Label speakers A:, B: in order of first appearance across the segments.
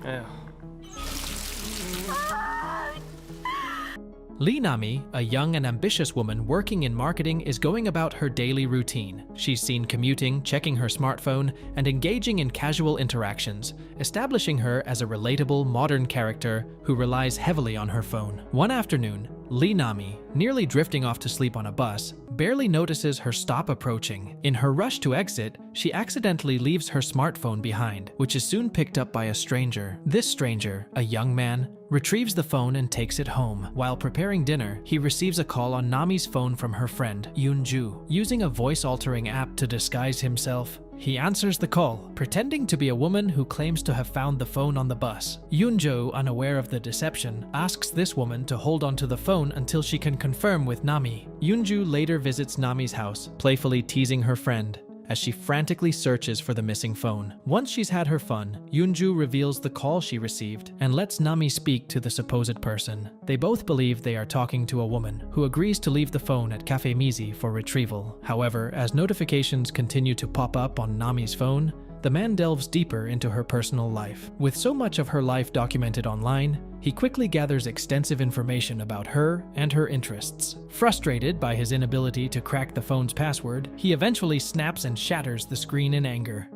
A: Ew.
B: Lee Nami, a young and ambitious woman working in marketing, is going about her daily routine. She's seen commuting, checking her smartphone, and engaging in casual interactions, establishing her as a relatable, modern character who relies heavily on her phone. One afternoon, Lee Nami, nearly drifting off to sleep on a bus, barely notices her stop approaching. In her rush to exit, she accidentally leaves her smartphone behind, which is soon picked up by a stranger. This stranger, a young man, retrieves the phone and takes it home. While preparing dinner, he receives a call on Nami's phone from her friend, Yoonju. Using a voice-altering app to disguise himself, he answers the call, pretending to be a woman who claims to have found the phone on the bus. Yoonju, unaware of the deception, asks this woman to hold onto the phone until she can confirm with Nami. Yoonju later visits Nami's house, playfully teasing her friend as she frantically searches for the missing phone. Once she's had her fun, Yoonju reveals the call she received and lets Nami speak to the supposed person. They both believe they are talking to a woman, who agrees to leave the phone at Cafe Mizi for retrieval. However, as notifications continue to pop up on Nami's phone, the man delves deeper into her personal life. With so much of her life documented online, he quickly gathers extensive information about her and her interests. Frustrated by his inability to crack the phone's password, he eventually snaps and shatters the screen in anger.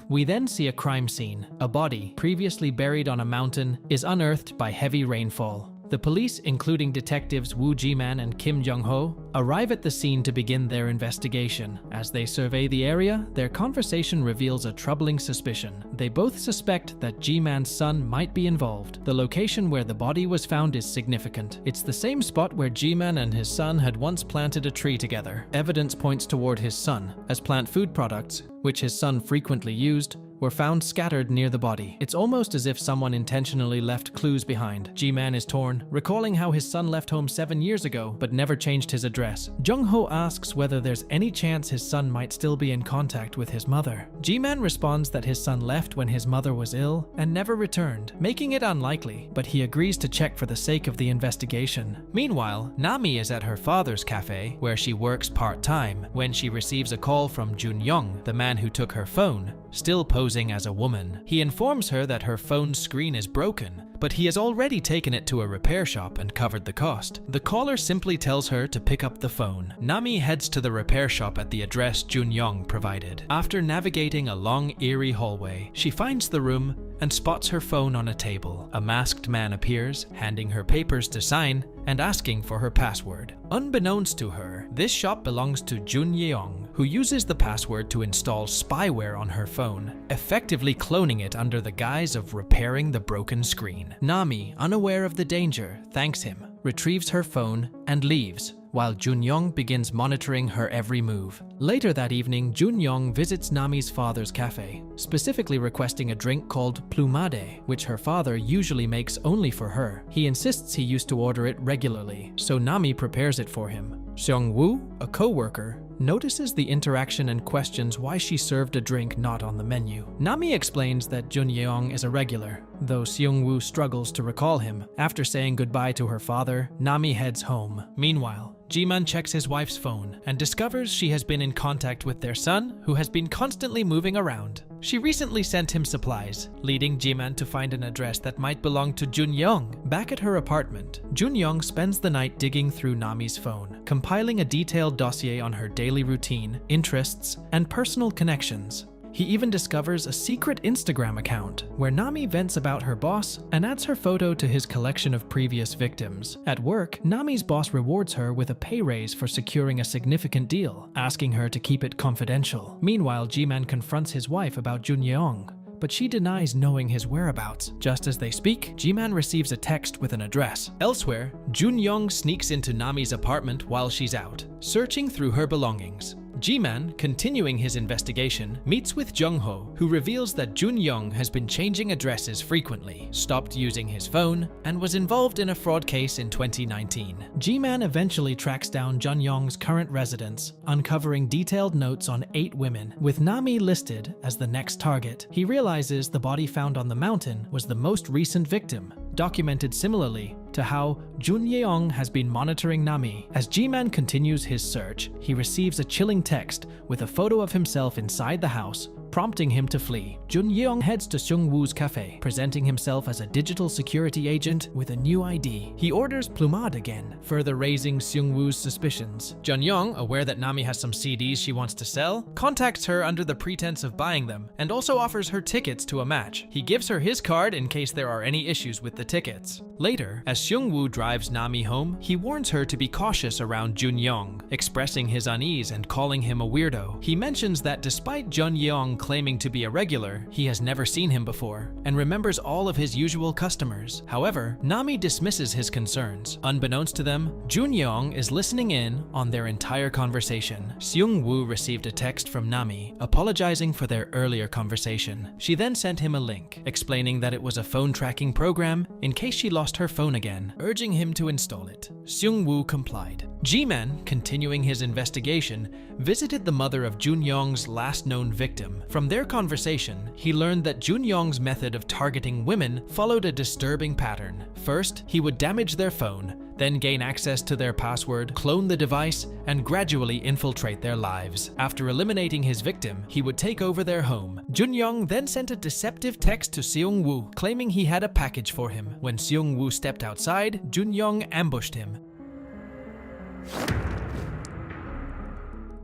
B: We then see a crime scene. A body, previously buried on a mountain, is unearthed by heavy rainfall. The police, including detectives Woo Ji-man and Kim Jung-ho, arrive at the scene to begin their investigation. As they survey the area, their conversation reveals a troubling suspicion. They both suspect that Ji-man's son might be involved. The location where the body was found is significant. It's the same spot where Ji-man and his son had once planted a tree together. Evidence points toward his son, as plant food products, which his son frequently used, were found scattered near the body. It's almost as if someone intentionally left clues behind. Ji-man is torn, recalling how his son left home 7 years ago but never changed his address. Jung-ho asks whether there's any chance his son might still be in contact with his mother. Ji-man responds that his son left when his mother was ill and never returned, making it unlikely, but he agrees to check for the sake of the investigation. Meanwhile, Nami is at her father's cafe, where she works part-time, when she receives a call from Jun-young, the man who took her phone, still posing as a woman. He informs her that her phone's screen is broken, but he has already taken it to a repair shop and covered the cost. The caller simply tells her to pick up the phone. Nami heads to the repair shop at the address Jun-young provided. After navigating a long, eerie hallway, she finds the room and spots her phone on a table. A masked man appears, handing her papers to sign and asking for her password. Unbeknownst to her, this shop belongs to Jun Yeong, who uses the password to install spyware on her phone, effectively cloning it under the guise of repairing the broken screen. Nami, unaware of the danger, thanks him, retrieves her phone, and leaves, while Jun-young begins monitoring her every move. Later that evening, Jun-young visits Nami's father's cafe, specifically requesting a drink called plumade, which her father usually makes only for her. He insists he used to order it regularly, so Nami prepares it for him. Seong-woo, a co-worker, notices the interaction and questions why she served a drink not on the menu. Nami explains that Jun-yeong is a regular, though Seong-woo struggles to recall him. After saying goodbye to her father, Nami heads home. Meanwhile, Ji-man checks his wife's phone and discovers she has been in contact with their son, who has been constantly moving around. She recently sent him supplies, leading Ji-man to find an address that might belong to Jun-young. Back at her apartment, Jun-young spends the night digging through Nami's phone, compiling a detailed dossier on her daily routine, interests, and personal connections. He even discovers a secret Instagram account where Nami vents about her boss and adds her photo to his collection of previous victims. At work, Nami's boss rewards her with a pay raise for securing a significant deal, asking her to keep it confidential. Meanwhile, Ji-man confronts his wife about Jun-yeong, but she denies knowing his whereabouts. Just as they speak, Ji-man receives a text with an address. Elsewhere, Jun-young sneaks into Nami's apartment while she's out, searching through her belongings. Ji-man, continuing his investigation, meets with Jung-ho, who reveals that Jun-young has been changing addresses frequently, stopped using his phone, and was involved in a fraud case in 2019. Ji-man eventually tracks down Jun-young's current residence, uncovering detailed notes on 8 women, with Nami listed as the next target. He realizes the body found on the mountain was the most recent victim, documented similarly to how Jun Yeong has been monitoring Nami. As Ji-man continues his search, he receives a chilling text with a photo of himself inside the house, prompting him to flee. Jun-yeong heads to Seung-woo's cafe, presenting himself as a digital security agent with a new ID. He orders plumade again, further raising Seung-woo's suspicions. Jun-yeong, aware that Nami has some CDs she wants to sell, contacts her under the pretense of buying them and also offers her tickets to a match. He gives her his card in case there are any issues with the tickets. Later, as Seung-woo drives Nami home, he warns her to be cautious around Jun-yeong, expressing his unease and calling him a weirdo. He mentions that despite Jun-yeong claiming to be a regular, he has never seen him before and remembers all of his usual customers. However, Nami dismisses his concerns. Unbeknownst to them, Jun-yeong is listening in on their entire conversation. Seung-woo received a text from Nami apologizing for their earlier conversation. She then sent him a link, explaining that it was a phone tracking program in case she lost her phone again, urging him to install it. Seung-woo complied. G-Man, continuing his investigation, visited the mother of Jun-yeong's last known victim. From their conversation, he learned that Jun-yeong's method of targeting women followed a disturbing pattern. First, he would damage their phone, then gain access to their password, clone the device, and gradually infiltrate their lives. After eliminating his victim, he would take over their home. Jun-yeong then sent a deceptive text to Seung-woo, claiming he had a package for him. When Seung-woo stepped outside, Jun-yeong ambushed him,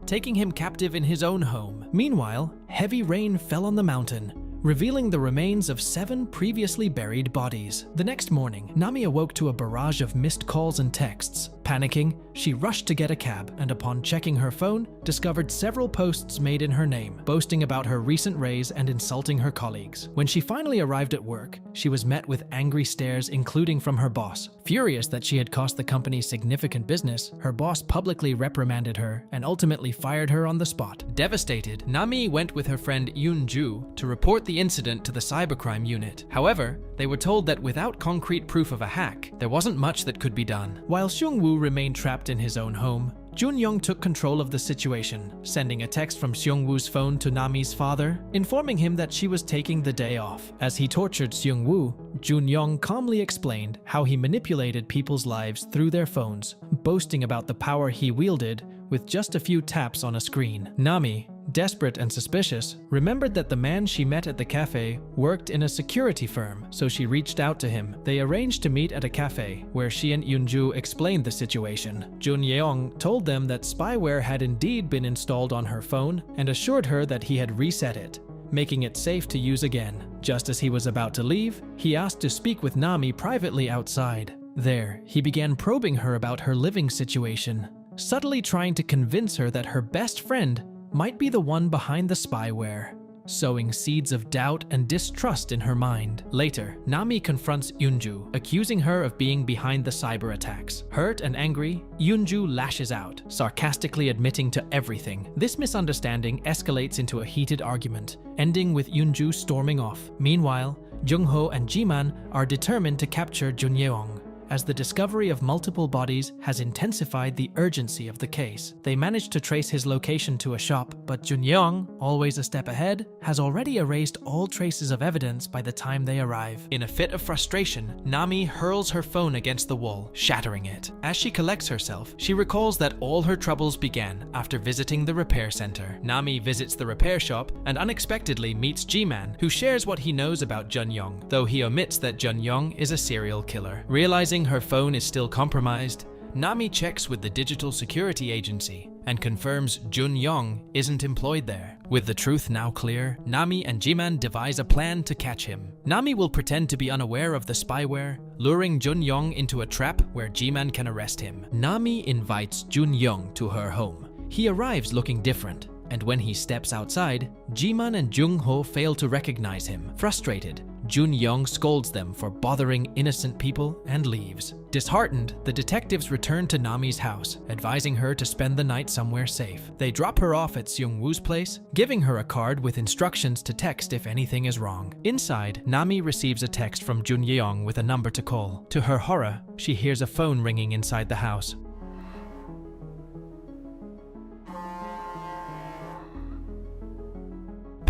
B: taking him captive in his own home. Meanwhile, heavy rain fell on the mountain, revealing the remains of 7 previously buried bodies. The next morning, Nami awoke to a barrage of missed calls and texts. Panicking, she rushed to get a cab and upon checking her phone, discovered several posts made in her name, boasting about her recent raise and insulting her colleagues. When she finally arrived at work, she was met with angry stares, including from her boss. Furious that she had cost the company significant business, her boss publicly reprimanded her and ultimately fired her on the spot. Devastated, Nami went with her friend Yoon-ju to report the incident to the cybercrime unit. However, they were told that without concrete proof of a hack, there wasn't much that could be done. While Seung-woo remained trapped in his own home, Jun-yeong took control of the situation, sending a text from Seung-woo's phone to Nami's father, informing him that she was taking the day off. As he tortured Seung-woo, Jun-yeong calmly explained how he manipulated people's lives through their phones, boasting about the power he wielded with just a few taps on a screen. Nami, desperate and suspicious, remembered that the man she met at the cafe worked in a security firm, so she reached out to him. They arranged to meet at a cafe, where she and Yoon-ju explained the situation. Jun-yeong told them that spyware had indeed been installed on her phone and assured her that he had reset it, making it safe to use again. Just as he was about to leave, he asked to speak with Nami privately outside. There, he began probing her about her living situation, subtly trying to convince her that her best friend might be the one behind the spyware, sowing seeds of doubt and distrust in her mind. Later, Nami confronts Yoon-ju, accusing her of being behind the cyber attacks. Hurt and angry, Yoon-ju lashes out, sarcastically admitting to everything. This misunderstanding escalates into a heated argument, ending with Yoon-ju storming off. Meanwhile, Jung-ho and Ji-man are determined to capture Jun-yeong, as the discovery of multiple bodies has intensified the urgency of the case. They managed to trace his location to a shop, but Jun-yeong, always a step ahead, has already erased all traces of evidence by the time they arrive. In a fit of frustration, Nami hurls her phone against the wall, shattering it. As she collects herself, she recalls that all her troubles began after visiting the repair center. Nami visits the repair shop and unexpectedly meets Ji-man, who shares what he knows about Jun-yeong, though he omits that Jun-yeong is a serial killer. Realizing her phone is still compromised, Nami checks with the digital security agency and confirms Jun-yeong isn't employed there. With the truth now clear, Nami and Ji-man devise a plan to catch him. Nami will pretend to be unaware of the spyware, luring Jun-yeong into a trap where Ji-man can arrest him. Nami invites Jun-yeong to her home. He arrives looking different, and when he steps outside, Ji-man and Jung-ho fail to recognize him. Frustrated, Jun-yeong scolds them for bothering innocent people and leaves. Disheartened, the detectives return to Nami's house, advising her to spend the night somewhere safe. They drop her off at Seung-woo's place, giving her a card with instructions to text if anything is wrong. Inside, Nami receives a text from Jun-yeong with a number to call. To her horror, she hears a phone ringing inside the house.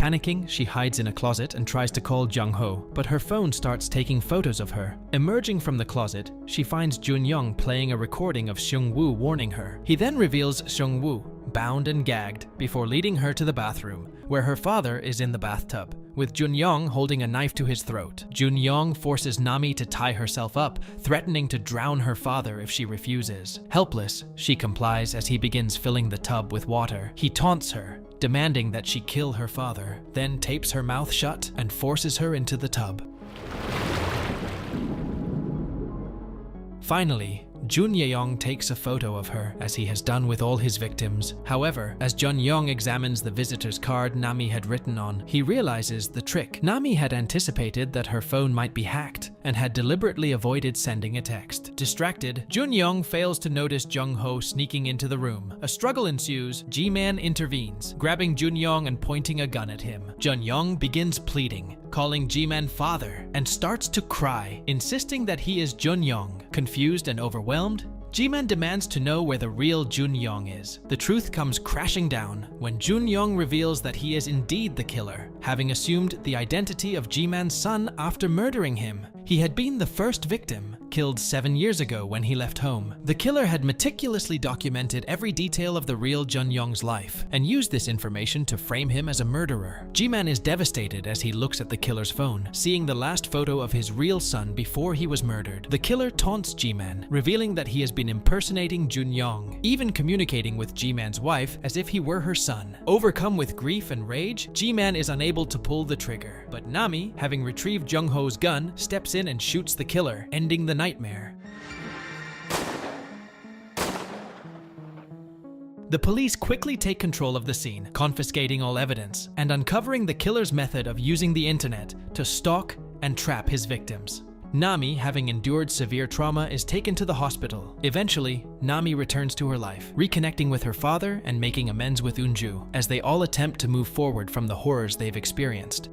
B: Panicking, she hides in a closet and tries to call Jung-ho, but her phone starts taking photos of her. Emerging from the closet, she finds Jun-yeong playing a recording of Seung-woo warning her. He then reveals Seung-woo bound and gagged, before leading her to the bathroom, where her father is in the bathtub, with Junyoung holding a knife to his throat. Junyoung forces Nami to tie herself up, threatening to drown her father if she refuses. Helpless, she complies as he begins filling the tub with water. He taunts her, demanding that she kill her father, then tapes her mouth shut and forces her into the tub. Finally, Jun Yeong takes a photo of her, as he has done with all his victims. However, as Jun Yeong examines the visitor's card Nami had written on, he realizes the trick. Nami had anticipated that her phone might be hacked and had deliberately avoided sending a text. Distracted, Jun Yeong fails to notice Jung Ho sneaking into the room. A struggle ensues. Ji-man intervenes, grabbing Jun Yeong and pointing a gun at him. Jun Yeong begins pleading, calling Ji-man father, and starts to cry, insisting that he is Jun Yeong. Confused and overwhelmed, Ji-man demands to know where the real Jun Yeong is. The truth comes crashing down when Jun Yeong reveals that he is indeed the killer, having assumed the identity of Ji-man's son after murdering him. He had been the first victim, killed 7 years ago when he left home. The killer had meticulously documented every detail of the real Jun Yeong's life and used this information to frame him as a murderer. Ji-man is devastated as he looks at the killer's phone, seeing the last photo of his real son before he was murdered. The killer taunts Ji-man, revealing that he has been impersonating Jun Yeong, even communicating with Ji-man's wife as if he were her son. Overcome with grief and rage, Ji-man is unable to pull the trigger, but Nami, having retrieved Jung Ho's gun, steps in and shoots the killer, ending the nightmare. The police quickly take control of the scene, confiscating all evidence and uncovering the killer's method of using the internet to stalk and trap his victims. Nami, having endured severe trauma, is taken to the hospital. Eventually, Nami returns to her life, reconnecting with her father and making amends with Unju, as they all attempt to move forward from the horrors they've experienced.